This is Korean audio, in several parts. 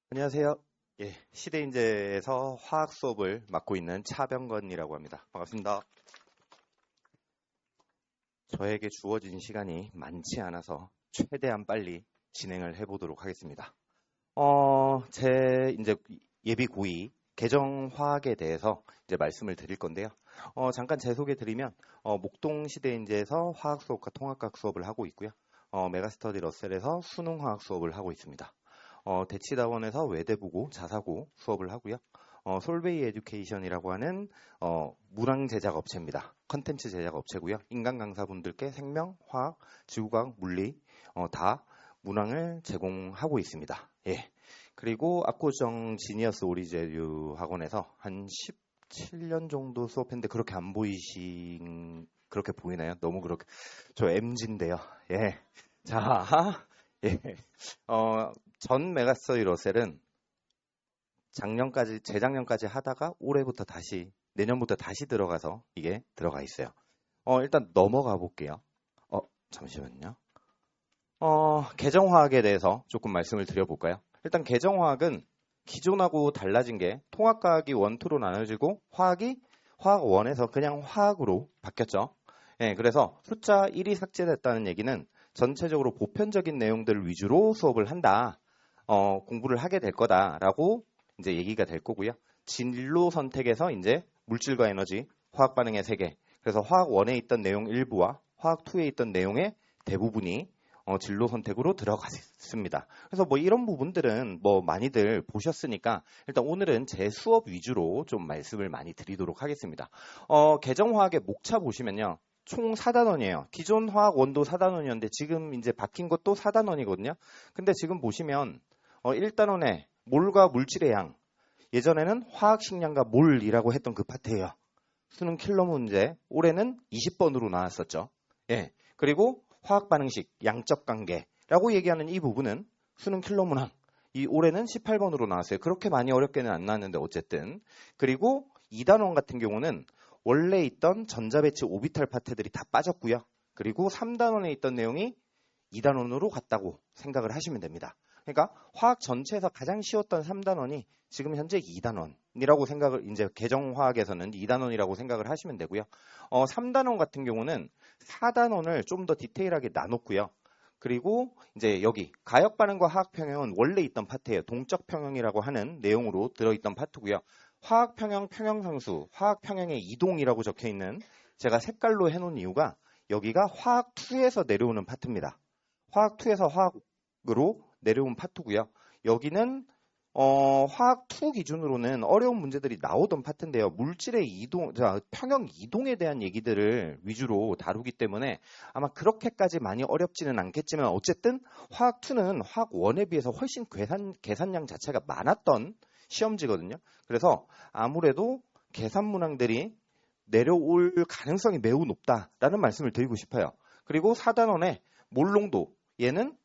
안녕하세요. 예, 시대인재에서 화학 수업을 맡고 있는 차병건이라고 합니다. 반갑습니다. 저에게 주어진 시간이 많지 않아서 최대한 빨리 진행을 해보도록 하겠습니다. 제 이제 예비 고의 개정화학에 대해서 이제 말씀을 드릴 건데요. 잠깐 제 소개 드리면 목동 시대인재에서 화학 수업과 통합과학 수업을 하고 있고요. 메가스터디 러셀에서 수능화학 수업을 하고 있습니다. 대치다원에서 외대부고 자사고 수업을 하고요. 솔베이 에듀케이션이라고 하는 문항 제작 업체입니다. 컨텐츠 제작 업체고요. 인간 강사분들께 생명, 화학, 지구과학, 물리 다 문항을 제공하고 있습니다. 예. 그리고 압구정 지니어스 오리제류 학원에서 한 17년 정도 수업했는데 그렇게 안 그렇게 보이나요? 너무 그렇게 저 MZ인데요. 예. 자, 예. 전 메가스터디 러셀은 재작년까지 하다가 올해부터 내년부터 다시 들어가서 이게 들어가 있어요. 일단 넘어가 볼게요. 잠시만요. 개정화학에 대해서 조금 말씀을 드려볼까요? 일단 개정화학은 기존하고 달라진 게 통합과학이 원투로 나눠지고 화학 1에서 그냥 화학으로 바뀌었죠. 예, 그래서 숫자 1이 삭제됐다는 얘기는 전체적으로 보편적인 내용들을 위주로 수업을 한다. 공부를 하게 될 거다라고 이제 얘기가 될 거고요. 진로 선택에서 이제 물질과 에너지, 화학 반응의 세계. 그래서 화학 1에 있던 내용 일부와 화학 2에 있던 내용의 대부분이 진로 선택으로 들어갔습니다. 그래서 뭐 이런 부분들은 뭐 많이들 보셨으니까 일단 오늘은 제 수업 위주로 좀 말씀을 많이 드리도록 하겠습니다. 개정화학의 목차 보시면요. 총 4단원이에요. 기존 화학 원도 4단원이었는데 지금 이제 바뀐 것도 4단원이거든요. 근데 지금 보시면 1단원에 몰과 물질의 양. 예전에는 화학 식량과 몰이라고 했던 그 파트예요. 수능 킬러 문제. 올해는 20번으로 나왔었죠. 예. 그리고 화학 반응식, 양적 관계라고 얘기하는 이 부분은 수능 킬러 문항. 올해는 18번으로 나왔어요. 그렇게 많이 어렵게는 안 나왔는데 어쨌든. 그리고 2단원 같은 경우는 원래 있던 전자배치 오비탈 파트들이 다 빠졌고요. 그리고 3단원에 있던 내용이 2단원으로 갔다고 생각을 하시면 됩니다. 그러니까 화학 전체에서 가장 쉬웠던 3단원이 지금 현재 2단원이라고 생각을 이제 개정화학에서는 2단원이라고 생각을 하시면 되고요. 3단원 같은 경우는 4단원을 좀 더 디테일하게 나눴고요. 그리고 이제 여기 가역 반응과 화학 평형은 원래 있던 파트예요. 동적 평형이라고 하는 내용으로 들어있던 파트고요. 화학 평형, 평형상수, 화학 평형의 이동이라고 적혀 있는 제가 색깔로 해놓은 이유가 여기가 화학 2에서 내려오는 파트입니다. 화학 2에서 화학으로 내려온 파트고요. 여기는 화학 2 기준으로는 어려운 문제들이 나오던 파트인데요. 물질의 이동, 평형 이동에 대한 얘기들을 위주로 다루기 때문에 아마 그렇게까지 많이 어렵지는 않겠지만 어쨌든 화학 2는 화학 1에 비해서 훨씬 계산량 자체가 많았던 시험지거든요. 그래서 아무래도 계산 문항들이 내려올 가능성이 매우 높다라는 말씀을 드리고 싶어요. 그리고 4단원의 몰농도 얘는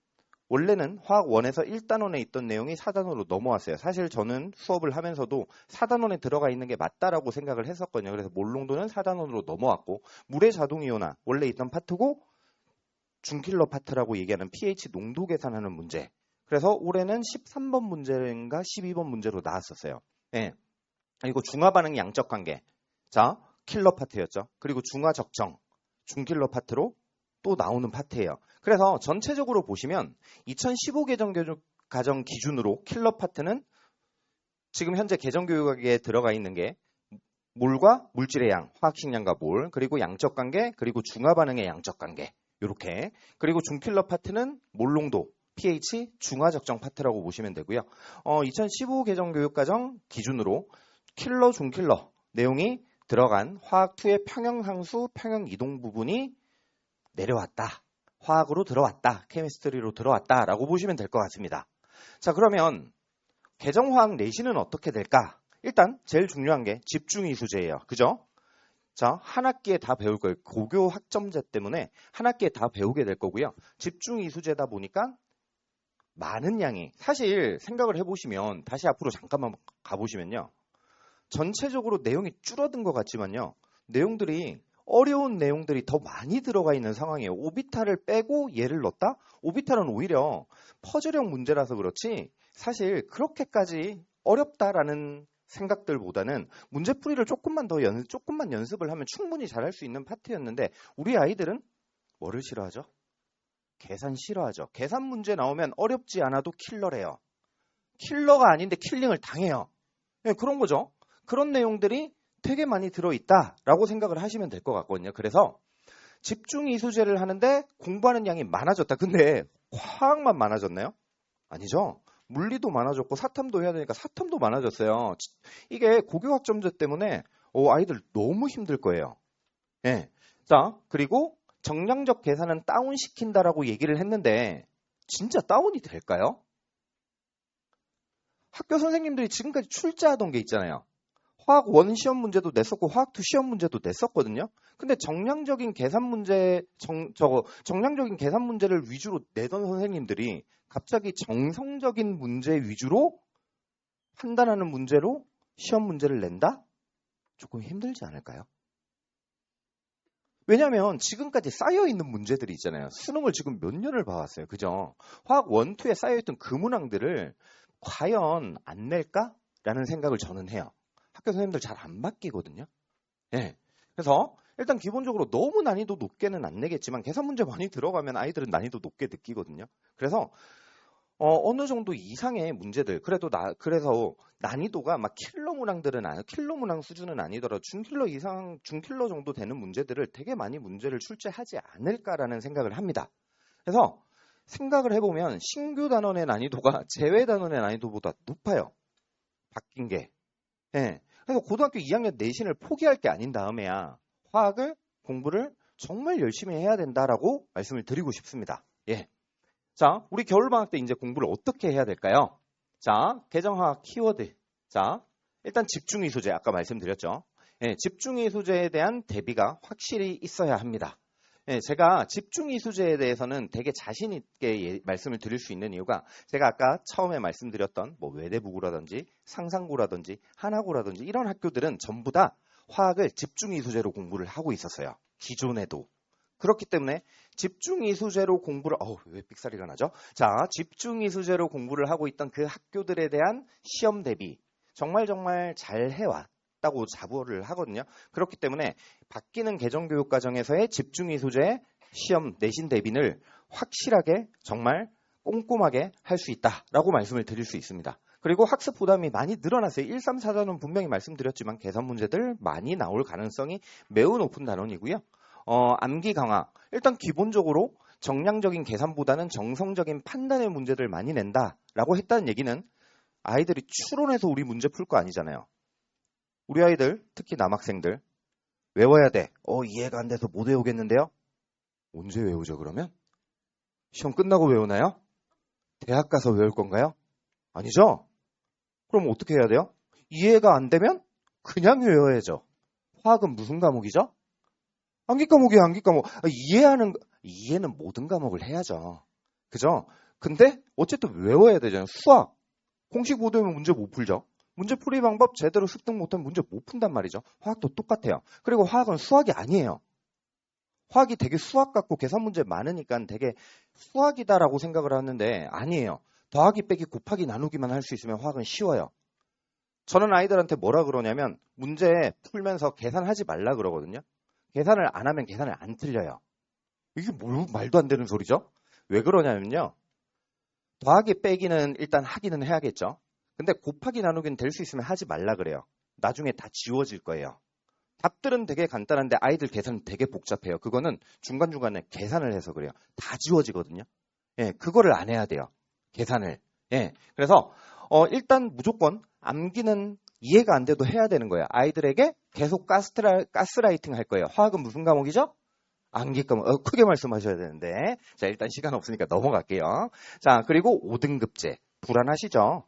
원래는 화학 1에서 1단원에 있던 내용이 4단원으로 넘어왔어요. 사실 저는 수업을 하면서도 4단원에 들어가 있는 게 맞다라고 생각을 했었거든요. 그래서 몰농도는 4단원으로 넘어왔고 물의 자동이온화 원래 있던 파트고 중킬러 파트라고 얘기하는 pH 농도 계산하는 문제. 그래서 올해는 13번 문제인가 12번 문제로 나왔었어요. 네. 그리고 중화 반응 양적 관계. 자, 킬러 파트였죠. 그리고 중화 적정, 중킬러 파트로 또 나오는 파트예요. 그래서 전체적으로 보시면 2015 개정 기준으로 킬러 파트는 지금 현재 개정교육에 들어가 있는 게 몰과 물질의 양, 화학식량과 몰, 그리고 양적 관계, 그리고 중화 반응의 양적 관계. 이렇게. 그리고 중킬러 파트는 몰농도, pH 중화 적정 파트라고 보시면 되고요. 2015 개정교육과정 기준으로 킬러, 중킬러 내용이 들어간 화학 2의 평형상수, 평형이동 부분이 내려왔다. 화학으로 들어왔다. 케미스트리로 들어왔다. 라고 보시면 될 것 같습니다. 자, 그러면 개정화학 내신은 어떻게 될까? 일단 제일 중요한 게 집중이수제예요. 그죠? 자, 한 학기에 다 배울 거예요. 고교 학점제 때문에 한 학기에 다 배우게 될 거고요. 집중이수제다 보니까 많은 양이 사실 생각을 해보시면 다시 앞으로 잠깐만 가보시면요. 전체적으로 내용이 줄어든 것 같지만요. 어려운 내용들이 더 많이 들어가 있는 상황이에요. 오비탈을 빼고 얘를 넣었다? 오비탈은 오히려 퍼즐형 문제라서 그렇지 사실 그렇게까지 어렵다라는 생각들보다는 문제풀이를 조금만 연습을 하면 충분히 잘할 수 있는 파트였는데 우리 아이들은 뭐를 싫어하죠? 계산 싫어하죠. 계산 문제 나오면 어렵지 않아도 킬러래요. 킬러가 아닌데 킬링을 당해요. 네, 그런 거죠. 그런 내용들이 되게 많이 들어있다라고 생각을 하시면 될 것 같거든요. 그래서 집중 이수제를 하는데 공부하는 양이 많아졌다. 근데 화학만 많아졌나요? 아니죠. 물리도 많아졌고 사탐도 해야 되니까 사탐도 많아졌어요. 이게 고교학점제 때문에 아이들 너무 힘들 거예요. 네. 자, 그리고 정량적 계산은 다운시킨다라고 얘기를 했는데 진짜 다운이 될까요? 학교 선생님들이 지금까지 출제하던 게 있잖아요. 화학 1 시험 문제도 냈었고 화학 2 시험 문제도 냈었거든요. 근데 정량적인 계산 문제를 위주로 내던 선생님들이 갑자기 정성적인 문제 위주로 판단하는 문제로 시험 문제를 낸다? 조금 힘들지 않을까요? 왜냐하면 지금까지 쌓여있는 문제들이 있잖아요. 수능을 지금 몇 년을 봐왔어요. 그죠? 화학 1, 2에 쌓여있던 그 문항들을 과연 안 낼까라는 생각을 저는 해요. 학교 선생님들 잘 안 바뀌거든요. 예. 그래서 일단 기본적으로 너무 난이도 높게는 안 내겠지만 계산 문제 많이 들어가면 아이들은 난이도 높게 느끼거든요. 그래서 어느 정도 이상의 문제들, 그래서 난이도가 막 킬러 문항 수준은 아니더라도 중킬러 이상, 중킬러 정도 되는 문제들을 되게 많이 문제를 출제하지 않을까라는 생각을 합니다. 그래서 생각을 해보면 신규 단원의 난이도가 제외 단원의 난이도보다 높아요. 바뀐 게. 예. 그래서 고등학교 2학년 내신을 포기할 게 아닌 다음에야 화학을 공부를 정말 열심히 해야 된다라고 말씀을 드리고 싶습니다. 예. 자, 우리 겨울방학 때 이제 공부를 어떻게 해야 될까요? 자, 계정화학 키워드. 자, 일단 집중이수제 아까 말씀드렸죠. 예, 집중이수제에 대한 대비가 확실히 있어야 합니다. 예, 제가 집중이수제에 대해서는 되게 자신 있게 말씀을 드릴 수 있는 이유가 제가 아까 처음에 말씀드렸던 뭐 외대부고라든지 상상고라든지 하나고라든지 이런 학교들은 전부 다 화학을 집중이수제로 공부를 하고 있었어요. 기존에도. 그렇기 때문에 집중이수제로 공부를 왜 삑사리가 나죠? 자, 집중이수제로 공부를 하고 있던 그 학교들에 대한 시험 대비 정말 잘 해왔다고 자부를 하거든요. 그렇기 때문에 바뀌는 개정교육과정에서의 집중이수제 시험 내신 대비를 확실하게 정말 꼼꼼하게 할 수 있다라고 말씀을 드릴 수 있습니다. 그리고 학습 부담이 많이 늘어났어요. 1, 3, 4단원 분명히 말씀드렸지만 계산 문제들 많이 나올 가능성이 매우 높은 단원이고요. 암기 강화. 일단 기본적으로 정량적인 계산보다는 정성적인 판단의 문제들 많이 낸다라고 했다는 얘기는 아이들이 추론해서 우리 문제 풀 거 아니잖아요. 우리 아이들, 특히 남학생들 외워야 돼. 이해가 안 돼서 못 외우겠는데요? 언제 외우죠 그러면? 시험 끝나고 외우나요? 대학 가서 외울 건가요? 아니죠? 그럼 어떻게 해야 돼요? 이해가 안 되면 그냥 외워야죠. 화학은 무슨 과목이죠? 암기 과목이에요, 암기 과목. 이해는 모든 과목을 해야죠. 그죠? 근데 어쨌든 외워야 되잖아요. 수학. 공식 못 외우면 문제 못 풀죠. 문제 풀이 방법 제대로 습득 못하면 문제 못 푼단 말이죠. 화학도 똑같아요. 그리고 화학은 수학이 아니에요. 화학이 되게 수학 같고 계산 문제 많으니까 되게 수학이다라고 생각을 하는데 아니에요. 더하기 빼기 곱하기 나누기만 할 수 있으면 화학은 쉬워요. 저는 아이들한테 뭐라 그러냐면 문제 풀면서 계산하지 말라 그러거든요. 계산을 안 하면 계산을 안 틀려요. 이게 말도 안 되는 소리죠? 왜 그러냐면요. 더하기 빼기는 일단 하기는 해야겠죠. 근데 곱하기 나누기는 될 수 있으면 하지 말라 그래요. 나중에 다 지워질 거예요. 답들은 되게 간단한데 아이들 계산은 되게 복잡해요. 그거는 중간중간에 계산을 해서 그래요. 다 지워지거든요. 예, 그거를 안 해야 돼요. 계산을. 예, 그래서 일단 무조건 암기는 이해가 안 돼도 해야 되는 거예요. 아이들에게 계속 가스라이팅 할 거예요. 화학은 무슨 과목이죠? 암기 과목. 크게 말씀하셔야 되는데. 자, 일단 시간 없으니까 넘어갈게요. 자, 그리고 5등급제. 불안하시죠?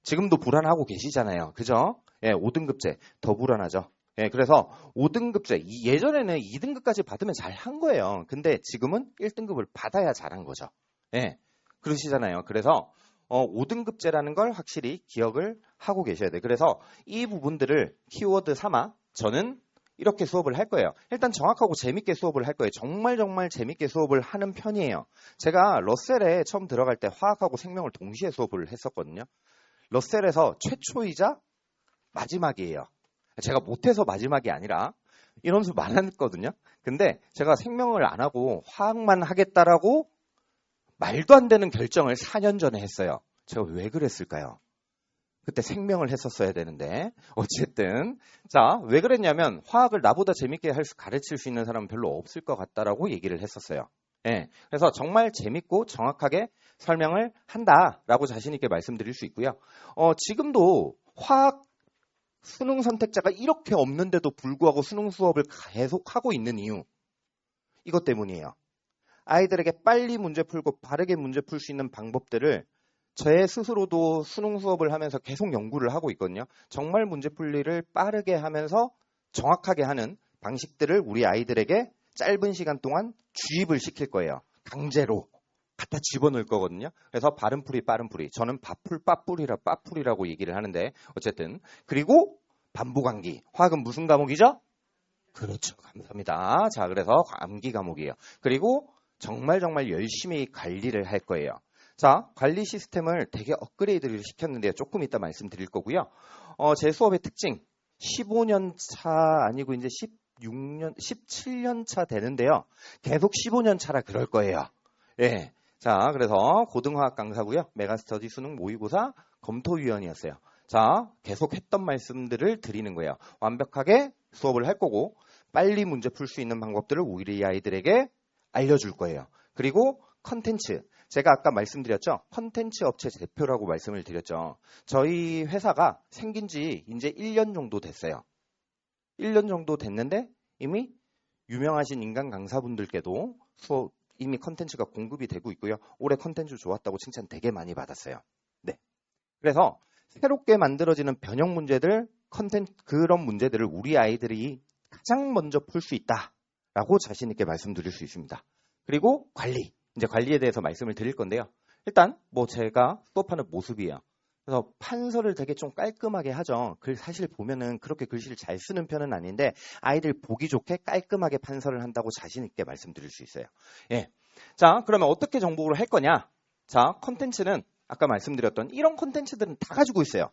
지금도 불안하고 계시잖아요. 그죠? 예, 5등급제. 더 불안하죠? 예, 그래서 5등급제. 예전에는 2등급까지 받으면 잘 한 거예요. 근데 지금은 1등급을 받아야 잘한 거죠. 예, 그러시잖아요. 그래서 5등급제라는 걸 확실히 기억을 하고 계셔야 돼요. 그래서 이 부분들을 키워드 삼아 저는 이렇게 수업을 할 거예요. 일단 정확하고 재밌게 수업을 할 거예요. 정말 재밌게 수업을 하는 편이에요. 제가 러셀에 처음 들어갈 때 화학하고 생명을 동시에 수업을 했었거든요. 러셀에서 최초이자 마지막이에요. 제가 못해서 마지막이 아니라 인원수 많았거든요. 근데 제가 생명을 안 하고 화학만 하겠다라고 말도 안 되는 결정을 4년 전에 했어요. 제가 왜 그랬을까요? 그때 생명을 했었어야 되는데 어쨌든 자, 왜 그랬냐면 화학을 나보다 재밌게 가르칠 수 있는 사람은 별로 없을 것 같다라고 얘기를 했었어요. 예, 그래서 정말 재밌고 정확하게 설명을 한다라고 자신 있게 말씀드릴 수 있고요. 지금도 화학 수능 선택자가 이렇게 없는데도 불구하고 수능 수업을 계속하고 있는 이유, 이것 때문이에요. 아이들에게 빨리 문제 풀고 바르게 문제 풀 수 있는 방법들을 제 스스로도 수능 수업을 하면서 계속 연구를 하고 있거든요. 정말 문제 풀이를 빠르게 하면서 정확하게 하는 방식들을 우리 아이들에게 짧은 시간 동안 주입을 시킬 거예요. 강제로 갖다 집어넣을 거거든요. 그래서 바른풀이 빠른풀이. 저는 빠풀이라고 얘기를 하는데 어쨌든. 그리고 반복암기. 화학은 무슨 과목이죠? 그렇죠. 감사합니다. 자, 그래서 암기 과목이에요. 그리고 정말 열심히 관리를 할 거예요. 자, 관리 시스템을 되게 업그레이드를 시켰는데요. 조금 이따 말씀드릴 거고요. 제 수업의 특징, 15년 차 아니고 이제 17년 차 되는데요. 계속 15년 차라 그럴 거예요. 예. 자, 그래서 고등화학 강사고요. 메가스터디 수능 모의고사 검토위원이었어요. 자, 계속 했던 말씀들을 드리는 거예요. 완벽하게 수업을 할 거고 빨리 문제 풀 수 있는 방법들을 우리 아이들에게 알려줄 거예요. 그리고 컨텐츠. 제가 아까 말씀드렸죠. 컨텐츠 업체 대표라고 말씀을 드렸죠. 저희 회사가 생긴 지 이제 1년 정도 됐어요. 1년 정도 됐는데 이미 유명하신 인간 강사분들께도 이미 컨텐츠가 공급이 되고 있고요. 올해 컨텐츠 좋았다고 칭찬 되게 많이 받았어요. 네. 그래서 새롭게 만들어지는 변형 문제들, 그런 문제들을 우리 아이들이 가장 먼저 풀 수 있다라고 자신 있게 말씀드릴 수 있습니다. 그리고 관리. 이제 관리에 대해서 말씀을 드릴 건데요. 일단 뭐 제가 수업하는 모습이에요. 그래서 판서를 되게 좀 깔끔하게 하죠. 사실 보면은 그렇게 글씨를 잘 쓰는 편은 아닌데 아이들 보기 좋게 깔끔하게 판서를 한다고 자신 있게 말씀드릴 수 있어요. 예. 자, 그러면 어떻게 정복을 할 거냐? 자, 컨텐츠는 아까 말씀드렸던 이런 컨텐츠들은 다 가지고 있어요.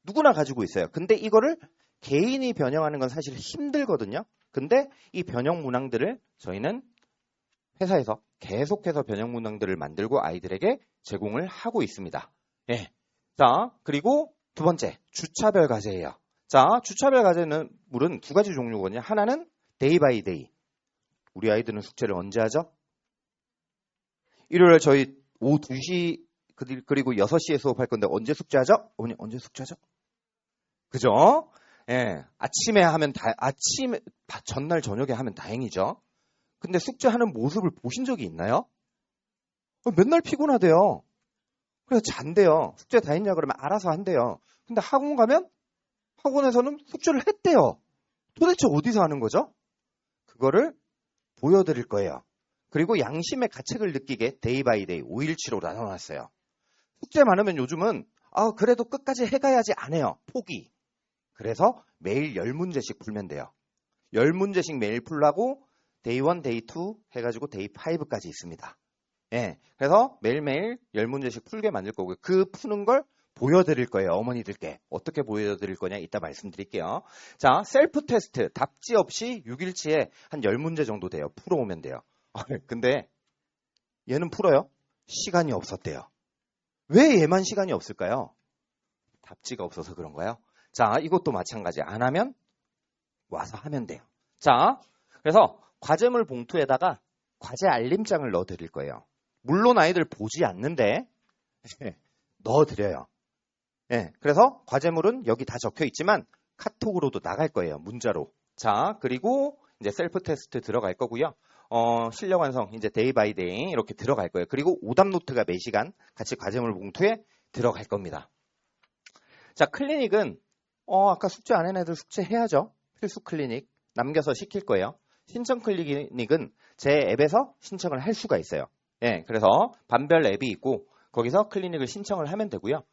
누구나 가지고 있어요. 근데 이거를 개인이 변형하는 건 사실 힘들거든요. 근데 이 변형 문항들을 저희는 회사에서 계속해서 변형 문항들을 만들고 아이들에게 제공을 하고 있습니다. 예. 자, 그리고 두 번째, 주차별 과제예요. 자, 주차별 과제는 물은 두 가지 종류거든요. 하나는 데이 바이 데이. 우리 아이들은 숙제를 언제 하죠? 일요일에 저희 오후 2시 그리고 6시에 수업할 건데 언제 숙제하죠? 어머니 언제 숙제하죠? 그죠? 예. 아침에 하면 전날 저녁에 하면 다행이죠. 근데 숙제하는 모습을 보신 적이 있나요? 맨날 피곤하대요. 그래서 잔대요. 숙제 다 했냐 그러면 알아서 한대요. 근데 학원 가면 학원에서는 숙제를 했대요. 도대체 어디서 하는 거죠? 그거를 보여드릴 거예요. 그리고 양심의 가책을 느끼게 데이 바이 데이 5일치로 나눠놨어요. 숙제 많으면 요즘은 그래도 끝까지 해가야지 안 해요. 포기. 그래서 매일 10문제씩 풀면 돼요. 10문제씩 매일 풀라고 데이 1, 데이 2 해가지고 데이 5까지 있습니다. 예, 그래서 매일매일 10문제씩 풀게 만들 거고요. 그 푸는 걸 보여드릴 거예요. 어머니들께. 어떻게 보여드릴 거냐 이따 말씀드릴게요. 자, 셀프 테스트. 답지 없이 6일치에 한 10문제 정도 돼요. 풀어오면 돼요. 근데 얘는 풀어요? 시간이 없었대요. 왜 얘만 시간이 없을까요? 답지가 없어서 그런가요? 자, 이것도 마찬가지. 안 하면 와서 하면 돼요. 자, 그래서 과제물 봉투에다가 과제 알림장을 넣어드릴 거예요. 물론 아이들 보지 않는데 넣어드려요. 예, 그래서 과제물은 여기 다 적혀 있지만 카톡으로도 나갈 거예요. 문자로. 자, 그리고 이제 셀프 테스트 들어갈 거고요. 실력 완성 이제 데이 바이 데이 이렇게 들어갈 거예요. 그리고 오답 노트가 매시간 같이 과제물 봉투에 들어갈 겁니다. 자, 클리닉은 아까 숙제 안 한 애들 숙제 해야죠. 필수 클리닉 남겨서 시킬 거예요. 신청 클리닉은 제 앱에서 신청을 할 수가 있어요. 예, 그래서 반별 앱이 있고 거기서 클리닉을 신청을 하면 되고요.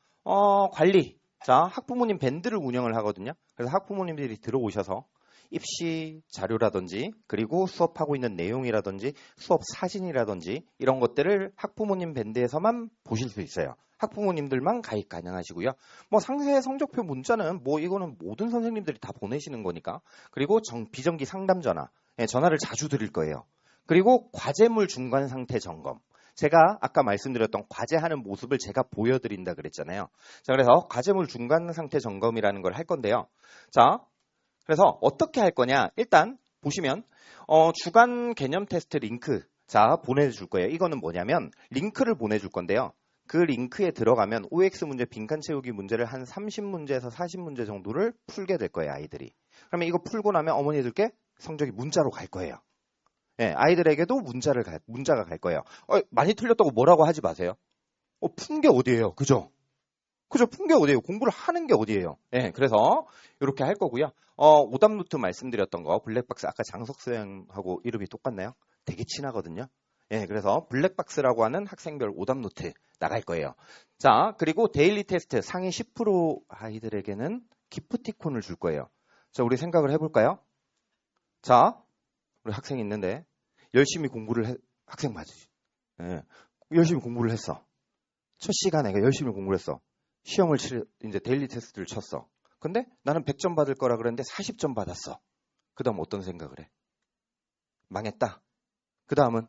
관리. 자, 학부모님 밴드를 운영을 하거든요. 그래서 학부모님들이 들어오셔서 입시 자료라든지 그리고 수업하고 있는 내용이라든지 수업 사진이라든지 이런 것들을 학부모님 밴드에서만 보실 수 있어요. 학부모님들만 가입 가능하시고요. 뭐 상세 성적표 문자는 뭐 이거는 모든 선생님들이 다 보내시는 거니까. 그리고 비정기 상담 전화, 전화를 자주 드릴 거예요. 그리고 과제물 중간 상태 점검. 제가 아까 말씀드렸던 과제하는 모습을 제가 보여드린다 그랬잖아요. 자, 그래서 과제물 중간 상태 점검이라는 걸 할 건데요. 자, 그래서 어떻게 할 거냐? 일단 보시면 주간 개념 테스트 링크 자 보내줄 거예요. 이거는 뭐냐면 링크를 보내줄 건데요. 그 링크에 들어가면 OX 문제 빈칸 채우기 문제를 한 30문제에서 40문제 정도를 풀게 될 거예요. 아이들이. 그러면 이거 풀고 나면 어머니들께 성적이 문자로 갈 거예요. 예, 아이들에게도 문자가 갈 거예요. 많이 틀렸다고 뭐라고 하지 마세요. 푼 게 어디예요? 그죠? 푼 게 어디예요? 공부를 하는 게 어디예요? 예, 그래서 이렇게 할 거고요. 오답 노트 말씀드렸던 거 블랙박스 아까 장석수 형하고 이름이 똑같나요? 되게 친하거든요. 예, 그래서 블랙박스라고 하는 학생별 오답 노트 나갈 거예요. 자, 그리고 데일리 테스트 상위 10% 아이들에게는 기프티콘을 줄 거예요. 자, 우리 생각을 해볼까요? 자, 우리 학생이 있는데 열심히 공부를 학생 맞으시. 예, 열심히 공부를 했어. 첫 시간에 열심히 공부를 했어. 시험을 이제 데일리 테스트를 쳤어. 근데 나는 100점 받을 거라 그랬는데 40점 받았어. 그 다음 어떤 생각을 해? 망했다. 그 다음은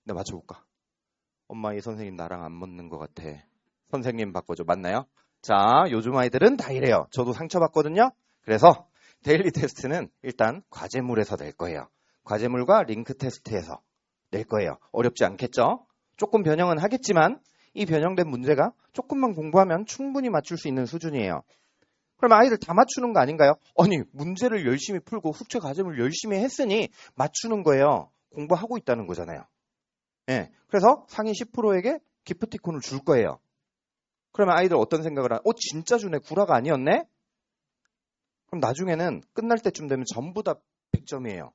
내가 맞춰볼까? 엄마 이 선생님 나랑 안 맞는 것 같아. 선생님 바꿔줘. 맞나요? 자, 요즘 아이들은 다 이래요. 저도 상처받거든요. 그래서 데일리 테스트는 일단 과제물에서 낼 거예요. 과제물과 링크 테스트에서 낼 거예요. 어렵지 않겠죠? 조금 변형은 하겠지만 이 변형된 문제가 조금만 공부하면 충분히 맞출 수 있는 수준이에요. 그러면 아이들 다 맞추는 거 아닌가요? 아니, 문제를 열심히 풀고 숙제 과제물 열심히 했으니 맞추는 거예요. 공부하고 있다는 거잖아요. 예, 그래서 상위 10%에게 기프티콘을 줄 거예요. 그러면 아이들 어떤 생각을 진짜 주네. 구라가 아니었네? 그럼 나중에는 끝날 때쯤 되면 전부 다 100점이에요.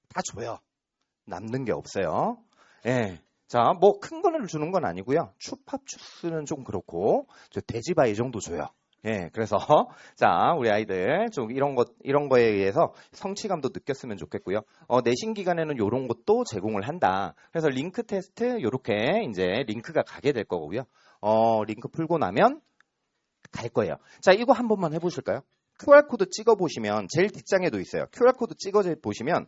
다 줘요. 남는 게 없어요. 예. 자, 뭐 큰 거를 주는 건 아니고요. 추팝추스는 좀 그렇고 돼지바 이 정도 줘요. 예, 그래서 자, 우리 아이들 좀 이런 거에 의해서 성취감도 느꼈으면 좋겠고요. 내신 기간에는 이런 것도 제공을 한다. 그래서 링크 테스트 요렇게 이제 링크가 가게 될 거고요. 링크 풀고 나면 갈 거예요. 자, 이거 한 번만 해보실까요? QR코드 찍어 보시면 제일 뒷장에도 있어요. QR코드 찍어 보시면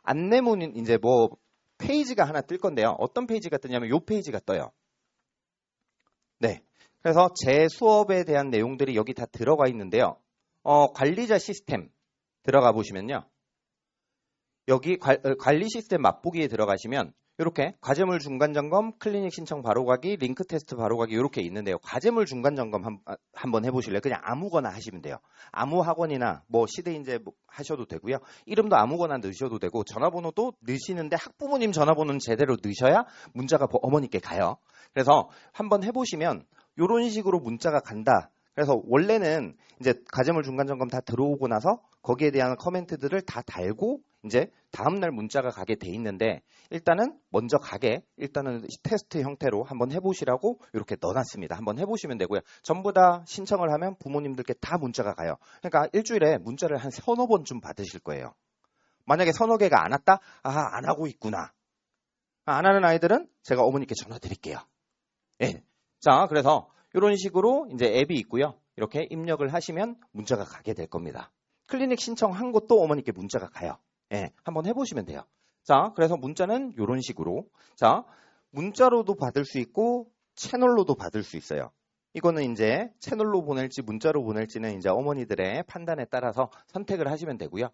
안내문인 이제 뭐 페이지가 하나 뜰 건데요. 어떤 페이지가 뜨냐면 이 페이지가 떠요. 네. 그래서 제 수업에 대한 내용들이 여기 다 들어가 있는데요. 관리자 시스템 들어가 보시면요. 여기 관리 시스템 맛보기에 들어가시면 이렇게 과제물 중간 점검, 클리닉 신청 바로 가기, 링크 테스트 바로 가기 이렇게 있는데요. 과제물 중간 점검 한번 해보실래요? 그냥 아무거나 하시면 돼요. 아무 학원이나 뭐 시대인재 하셔도 되고요. 이름도 아무거나 넣으셔도 되고 전화번호도 넣으시는데 학부모님 전화번호는 제대로 넣으셔야 문자가 어머니께 가요. 그래서 한번 해보시면 이런 식으로 문자가 간다. 그래서 원래는 이제 과제물 중간 점검 다 들어오고 나서 거기에 대한 커멘트들을 다 달고 이제 다음날 문자가 가게 돼 있는데 일단은 먼저 가게 일단은 테스트 형태로 한번 해보시라고 이렇게 넣어놨습니다. 한번 해보시면 되고요. 전부 다 신청을 하면 부모님들께 다 문자가 가요. 그러니까 일주일에 문자를 한 서너 번쯤 받으실 거예요. 만약에 서너 개가 안 왔다? 안 하고 있구나. 안 하는 아이들은 제가 어머니께 전화 드릴게요. 예. 자, 그래서 이런 식으로 이제 앱이 있고요. 이렇게 입력을 하시면 문자가 가게 될 겁니다. 클리닉 신청한 것도 어머니께 문자가 가요. 예, 한번 해보시면 돼요. 자, 그래서 문자는 이런 식으로. 자, 문자로도 받을 수 있고 채널로도 받을 수 있어요. 이거는 이제 채널로 보낼지 문자로 보낼지는 이제 어머니들의 판단에 따라서 선택을 하시면 되고요.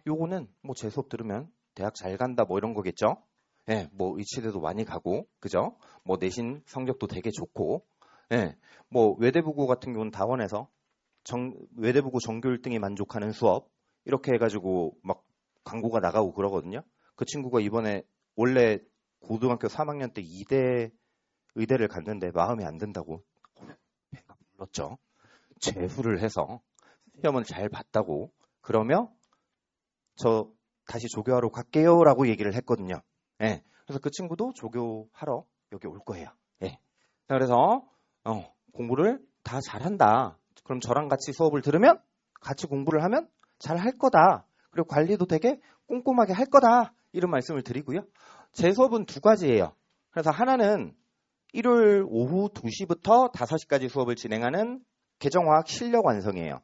요거는 뭐 제 수업 들으면 대학 잘 간다 뭐 이런 거겠죠. 예, 뭐 의치대도 많이 가고, 그죠? 뭐 내신 성적도 되게 좋고, 예, 뭐 외대부고 같은 경우는 다원에서 외대부고 전교 1등이 만족하는 수업 이렇게 해가지고 막 광고가 나가고 그러거든요. 그 친구가 이번에 원래 고등학교 3학년 때 의대를 갔는데 마음에 안 든다고 배가 불렀죠. 재수를 해서 시험을 잘 봤다고 그러며 저 다시 조교하러 갈게요 라고 얘기를 했거든요. 예, 그래서 그 친구도 조교하러 여기 올 거예요. 예. 자, 그래서 공부를 다 잘한다. 그럼 저랑 같이 수업을 들으면 같이 공부를 하면 잘 할 거다. 그리고 관리도 되게 꼼꼼하게 할 거다. 이런 말씀을 드리고요. 제 수업은 두 가지예요. 그래서 하나는 일요일 오후 2시부터 5시까지 수업을 진행하는 계정화학 실력 완성이에요.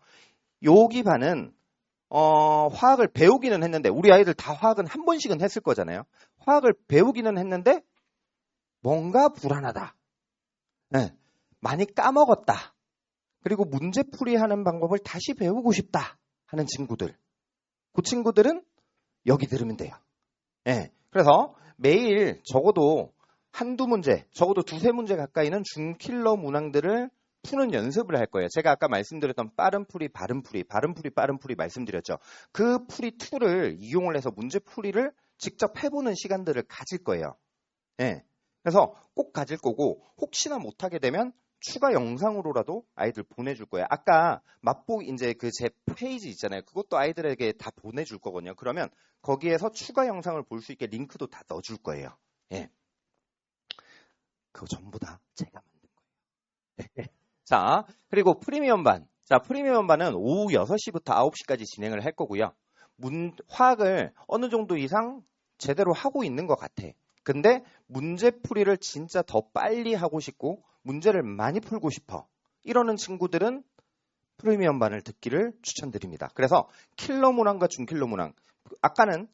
여기 반은 화학을 배우기는 했는데 우리 아이들 다 화학은 한 번씩은 했을 거잖아요. 화학을 배우기는 했는데 뭔가 불안하다. 네, 많이 까먹었다. 그리고 문제풀이하는 방법을 다시 배우고 싶다 하는 친구들. 그 친구들은 여기 들으면 돼요. 네, 그래서 매일 적어도 한두 문제, 적어도 두세 문제 가까이는 중킬러 문항들을 푸는 연습을 할 거예요. 제가 아까 말씀드렸던 빠른 풀이, 바른 풀이, 바른 풀이, 빠른 풀이 말씀드렸죠. 그 풀이 툴을 이용을 해서 문제 풀이를 직접 해보는 시간들을 가질 거예요. 네. 그래서 꼭 가질 거고 혹시나 못하게 되면 추가 영상으로라도 아이들 보내줄 거예요. 아까 맛보기 이제 그 제 페이지 있잖아요. 그것도 아이들에게 다 보내줄 거거든요. 그러면 거기에서 추가 영상을 볼 수 있게 링크도 다 넣어줄 거예요. 예. 그거 전부 다 제가 만든 거예요. 자, 그리고 프리미엄 반. 자, 프리미엄 반은 오후 6시부터 9시까지 진행을 할 거고요. 화학을 어느 정도 이상 제대로 하고 있는 것 같아. 근데 문제풀이를 진짜 더 빨리 하고 싶고 문제를 많이 풀고 싶어. 이러는 친구들은 프리미엄 반을 듣기를 추천드립니다. 그래서 킬러 문항과 중킬러 문항. 아까는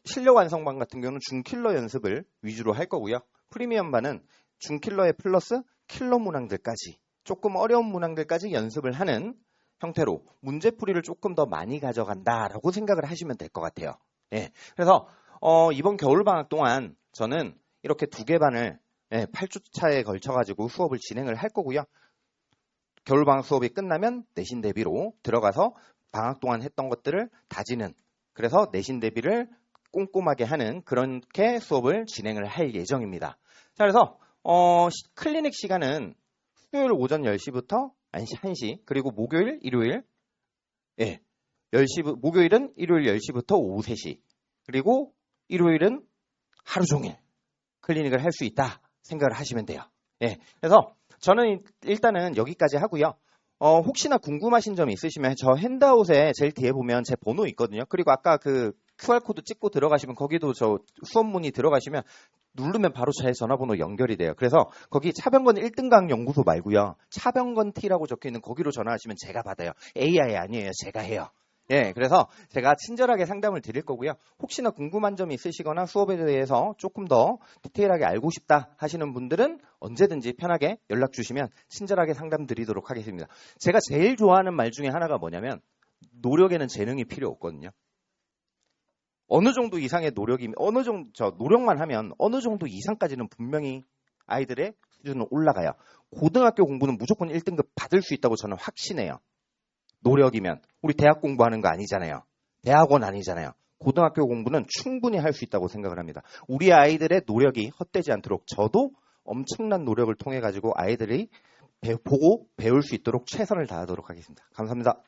실력 완성반 같은 경우는 중킬러 연습을 위주로 할 거고요. 프리미엄 반은 중킬러에 플러스 킬러 문항들까지 조금 어려운 문항들까지 연습을 하는 형태로 문제풀이를 조금 더 많이 가져간다라고 생각을 하시면 될 것 같아요. 예. 그래서 이번 겨울방학 동안 저는 이렇게 두 개 반을 8주차에 걸쳐가지고 수업을 진행을 할 거고요. 겨울방학 수업이 끝나면 내신 대비로 들어가서 방학 동안 했던 것들을 다지는 그래서 내신 대비를 꼼꼼하게 하는 그렇게 수업을 진행을 할 예정입니다. 자, 그래서 클리닉 시간은 수요일 오전 10시부터 1시 그리고 목요일, 일요일 10시, 목요일은 일요일 10시부터 오후 3시 그리고 일요일은 하루 종일 클리닉을 할 수 있다 생각을 하시면 돼요. 예, 그래서 저는 일단은 여기까지 하고요. 혹시나 궁금하신 점이 있으시면 저 핸드아웃에 제일 뒤에 보면 제 번호 있거든요. 그리고 아까 그 QR코드 찍고 들어가시면 거기도 저 수업문이 들어가시면 누르면 바로 제 전화번호 연결이 돼요. 그래서 거기 차병건 1등강 연구소 말고요. 차병건 T라고 적혀있는 거기로 전화하시면 제가 받아요. AI 아니에요. 제가 해요. 예, 그래서 제가 친절하게 상담을 드릴 거고요. 혹시나 궁금한 점이 있으시거나 수업에 대해서 조금 더 디테일하게 알고 싶다 하시는 분들은 언제든지 편하게 연락 주시면 친절하게 상담 드리도록 하겠습니다. 제가 제일 좋아하는 말 중에 하나가 뭐냐면 노력에는 재능이 필요 없거든요. 어느 정도 이상의 노력이 노력만 하면 어느 정도 이상까지는 분명히 아이들의 수준은 올라가요. 고등학교 공부는 무조건 1등급 받을 수 있다고 저는 확신해요. 노력이면 우리 대학 공부하는 거 아니잖아요. 대학원 아니잖아요. 고등학교 공부는 충분히 할 수 있다고 생각을 합니다. 우리 아이들의 노력이 헛되지 않도록 저도 엄청난 노력을 통해 가지고 아이들이 보고 배울 수 있도록 최선을 다하도록 하겠습니다. 감사합니다.